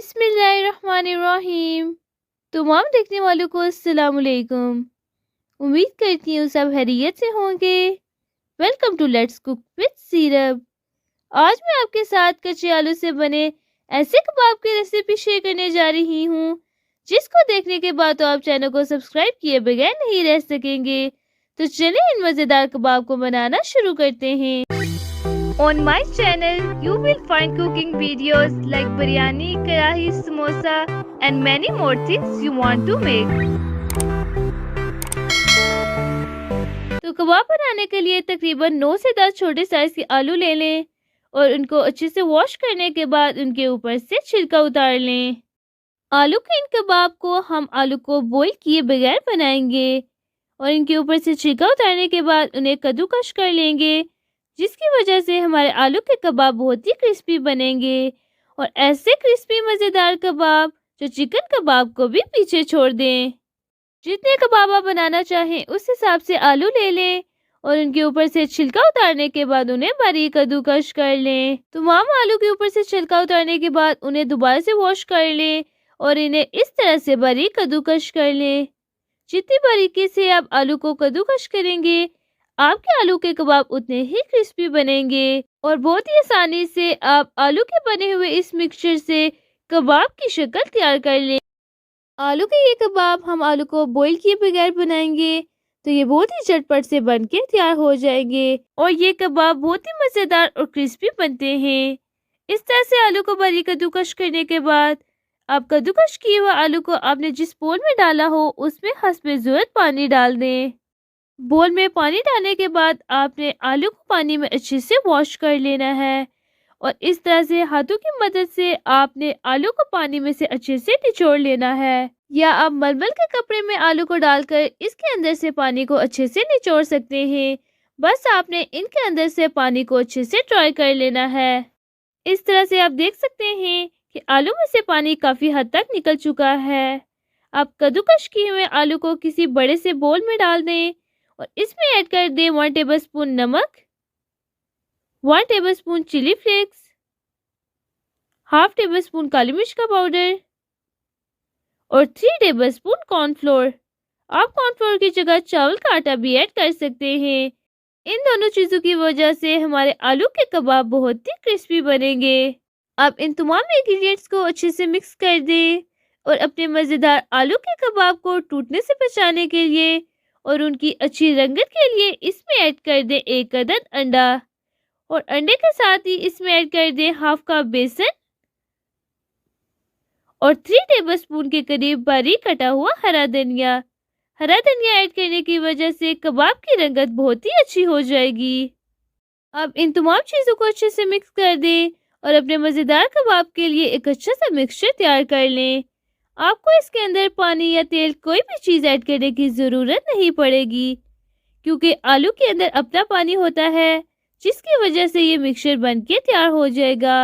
बिस्मिल्लाहिर्रहमानिर्रहीम। तमाम देखने वालों को अस्सलाम वालेकुम। उम्मीद करती हूँ सब खैरियत से होंगे। Welcome to let's cook with Seerab. आज मैं आपके साथ कच्चे आलू से बने ऐसे कबाब की रेसिपी शेयर करने जा रही हूँ जिसको देखने के बाद तो आप चैनल को सब्सक्राइब किए बगैर नहीं रह सकेंगे। तो चलिए इन मज़ेदार कबाब को बनाना शुरू करते हैं। On my channel, you will find cooking videos like biryani, karahi, samosa and many more things you want to make. तो कबाब बनाने के लिए तकरीबन 9 से 10 छोटे साइज के आलू ले लें और उनको अच्छे से वॉश करने के बाद उनके ऊपर से छिलका उतार लें। आलू के इन कबाब को हम आलू को बॉईल किए बगैर बनाएंगे और इनके ऊपर से छिलका उतारने के बाद उन्हें कद्दूकश कर लेंगे, जिसकी वजह से हमारे आलू के कबाब बहुत ही क्रिस्पी बनेंगे और ऐसे क्रिस्पी मज़ेदार कबाब जो चिकन कबाब को भी पीछे छोड़ दें। जितने कबाब आप बनाना चाहें उस हिसाब से आलू ले लें और उनके ऊपर से छिलका उतारने के बाद उन्हें बारीक कद्दूकश कर लें। तमाम आलू के ऊपर से छिलका उतारने के बाद उन्हें दोबारा से वॉश कर लें और इन्हें इस तरह से बारीक कद्दूकश कर लें। जितनी बारीकी से आप आलू को कद्दूकश करेंगे आपके आलू के कबाब उतने ही क्रिस्पी बनेंगे और बहुत ही आसानी से आप आलू के बने हुए इस मिक्सचर से कबाब की शक्ल तैयार कर लें। आलू के ये कबाब हम आलू को बॉईल किए बगैर बनाएंगे तो ये बहुत ही झटपट से बनके तैयार हो जाएंगे और ये कबाब बहुत ही मज़ेदार और क्रिस्पी बनते हैं। इस तरह से आलू को बारीक कद्दूकश करने के बाद आप कद्दूकश किए हुए आलू को आपने जिस बोल में डाला हो उसमें हस्बे ज़रूरत पानी डाल दें। बोल में पानी डालने के बाद आपने आलू को पानी में अच्छे से वॉश कर लेना है और इस तरह से हाथों की मदद से आपने आलू को पानी में से अच्छे से निचोड़ लेना है, या आप मलमल के कपड़े में आलू को डालकर इसके अंदर से पानी को अच्छे से निचोड़ सकते हैं। बस आपने इनके अंदर से पानी को अच्छे से ड्राई कर लेना है। इस तरह से आप देख सकते हैं कि आलू में से पानी काफ़ी हद तक निकल चुका है। आप कद्दूकश किए हुए आलू को किसी बड़े से बोल में डाल दें और इसमें ऐड कर दें 1 टेबलस्पून नमक, 1 tablespoon chilli flakes, half tablespoon काली मिर्च का पाउडर और 3 टेबलस्पून कॉर्नफ्लोर। आप कॉर्नफ्लोर की जगह चावल का आटा भी ऐड कर सकते हैं। इन दोनों चीज़ों की वजह से हमारे आलू के कबाब बहुत ही क्रिस्पी बनेंगे। आप इन तमाम इंग्रेडिएंट्स को अच्छे से मिक्स कर दें और अपने मज़ेदार आलू के कबाब को टूटने से बचाने के लिए और उनकी अच्छी रंगत के लिए इसमें ऐड कर दें 1 अदद अंडा और अंडे के साथ ही इसमें ऐड कर दें हाफ कप बेसन और 3 टेबलस्पून के करीब बारीक कटा हुआ हरा धनिया। हरा धनिया ऐड करने की वजह से कबाब की रंगत बहुत ही अच्छी हो जाएगी। अब इन तमाम चीज़ों को अच्छे से मिक्स कर दें और अपने मज़ेदार कबाब के लिए एक अच्छा सा मिक्सचर तैयार कर लें। आपको इसके अंदर पानी या तेल कोई भी चीज़ ऐड करने की ज़रूरत नहीं पड़ेगी, क्योंकि आलू के अंदर अपना पानी होता है, जिसकी वजह से ये मिक्सचर बनके तैयार हो जाएगा।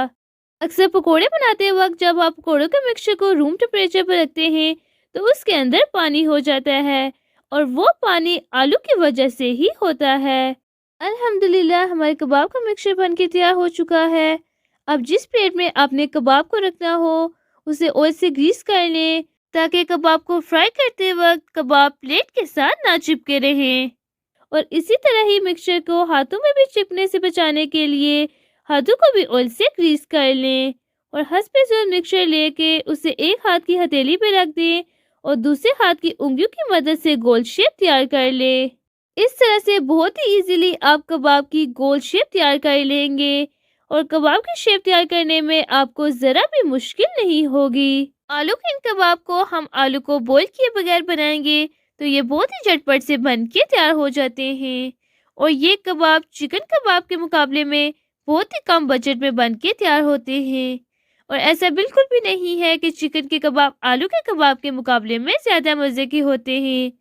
अक्सर पकोड़े बनाते वक्त जब आप पकोड़ों के मिक्सचर को रूम टेम्परेचर पर रखते हैं तो उसके अंदर पानी हो जाता है और वो पानी आलू की वजह से ही होता है। अल्हम्दुलिल्लाह हमारे कबाब का मिक्सचर बनके तैयार हो चुका है। अब जिस प्लेट में आपने कबाब को रखना हो उसे ऑयल से ग्रीस कर लें ताकि कबाब को फ्राई करते वक्त कबाब प्लेट के साथ ना चिपके रहें। और इसी तरह ही मिक्सचर को हाथों में भी चिपकने से बचाने के लिए हाथों को भी ऑयल से ग्रीस कर लें और हस्बे-ज़रूरत मिक्सचर लेके उसे एक हाथ की हथेली पे रख दें और दूसरे हाथ की उंगलियों की मदद से गोल शेप तैयार कर लें। इस तरह से बहुत ही इजीली आप कबाब की गोल शेप तैयार कर लेंगे और कबाब की शेप तैयार करने में आपको ज़रा भी मुश्किल नहीं होगी। आलू के इन कबाब को हम आलू को बॉईल किए बगैर बनाएंगे तो ये बहुत ही झटपट से बन के तैयार हो जाते हैं और ये कबाब चिकन कबाब के मुकाबले में बहुत ही कम बजट में बन के तैयार होते हैं। और ऐसा बिल्कुल भी नहीं है कि चिकन के कबाब आलू के कबाब के मुकाबले में ज़्यादा मज़े के होते हैं।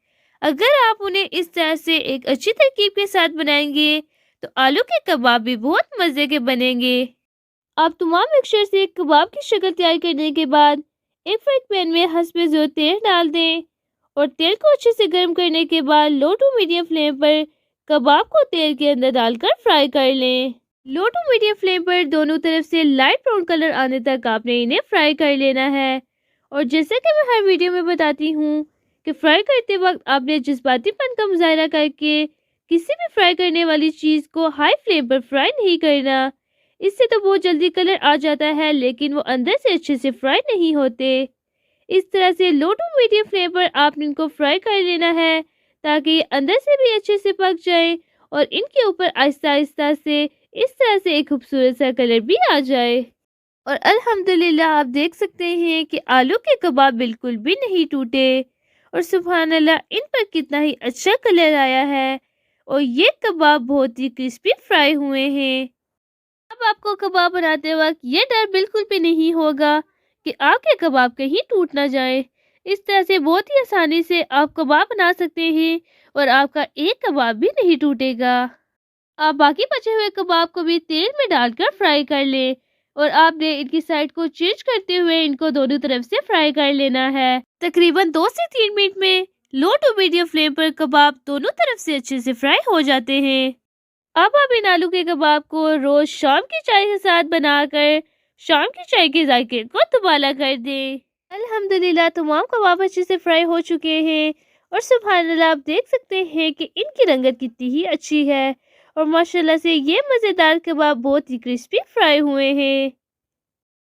अगर आप उन्हें इस तरह से एक अच्छी तरकीब के साथ बनाएंगे तो आलू के कबाब भी बहुत मज़े के बनेंगे। आप तमाम मिक्सचर से कबाब की शक्ल तैयार करने के बाद एक फ्राई पैन में हस्बे ज़रूरत तेल डाल दें और तेल को अच्छे से गर्म करने के बाद लो टू मीडियम फ्लेम पर कबाब को तेल के अंदर डालकर फ्राई कर लें। लो टू मीडियम फ्लेम पर दोनों तरफ से लाइट ब्राउन कलर आने तक आपने इन्हें फ्राई कर लेना है। और जैसा कि मैं हर वीडियो में बताती हूँ कि फ्राई करते वक्त आपने जज्बातीपन का मुजाहरा करके किसी भी फ्राई करने वाली चीज़ को हाई फ्लेम पर फ्राई नहीं करना। इससे तो बहुत जल्दी कलर आ जाता है लेकिन वो अंदर से अच्छे से फ्राई नहीं होते। इस तरह से लो टू मीडियम फ्लेम पर आपने इनको फ्राई कर लेना है ताकि ये अंदर से भी अच्छे से पक जाए और इनके ऊपर आहिस्ता आहिस्ता से इस तरह से एक खूबसूरत सा कलर भी आ जाए। और अल्हम्दुलिल्लाह आप देख सकते हैं कि आलू के कबाब बिल्कुल भी नहीं टूटे और सुभान अल्लाह इन पर कितना ही अच्छा कलर आया है और ये कबाब बहुत ही क्रिस्पी फ्राई हुए हैं। अब आपको कबाब बनाते वक्त ये डर बिल्कुल भी नहीं होगा कि आपके कबाब कहीं टूट ना जाए। इस तरह से बहुत ही आसानी से आप कबाब बना सकते हैं और आपका एक कबाब भी नहीं टूटेगा। आप बाकी बचे हुए कबाब को भी तेल में डालकर फ्राई कर लें और आपने इनकी साइड को चेंज करते हुए इनको दोनों तरफ से फ्राई कर लेना है। तकरीबन 2 से 3 मिनट में लो टू मीडियम फ्लेम पर कबाब दोनों तरफ से अच्छे से फ्राई हो जाते हैं। अब आप इन आलू के कबाब को रोज शाम की चाय के साथ बनाकर शाम की चाय के जायके को दुबाला कर दें। अल्हम्दुलिल्लाह तमाम कबाब अच्छे से फ्राई हो चुके हैं और सुभान अल्लाह आप देख सकते हैं कि इनकी रंगत कितनी ही अच्छी है और माशाल्लाह से ये मज़ेदार कबाब बहुत ही क्रिस्पी फ्राई हुए हैं।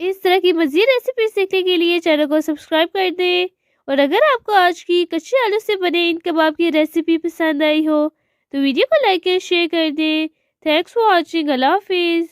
इस तरह की मज़ीद रेसिपी सीखने के लिए चैनल को सब्सक्राइब कर दें और अगर आपको आज की कच्चे आलू से बने इन कबाब की रेसिपी पसंद आई हो तो वीडियो को लाइक और शेयर कर दें। Thanks for watching. अल्लाह हाफिज़।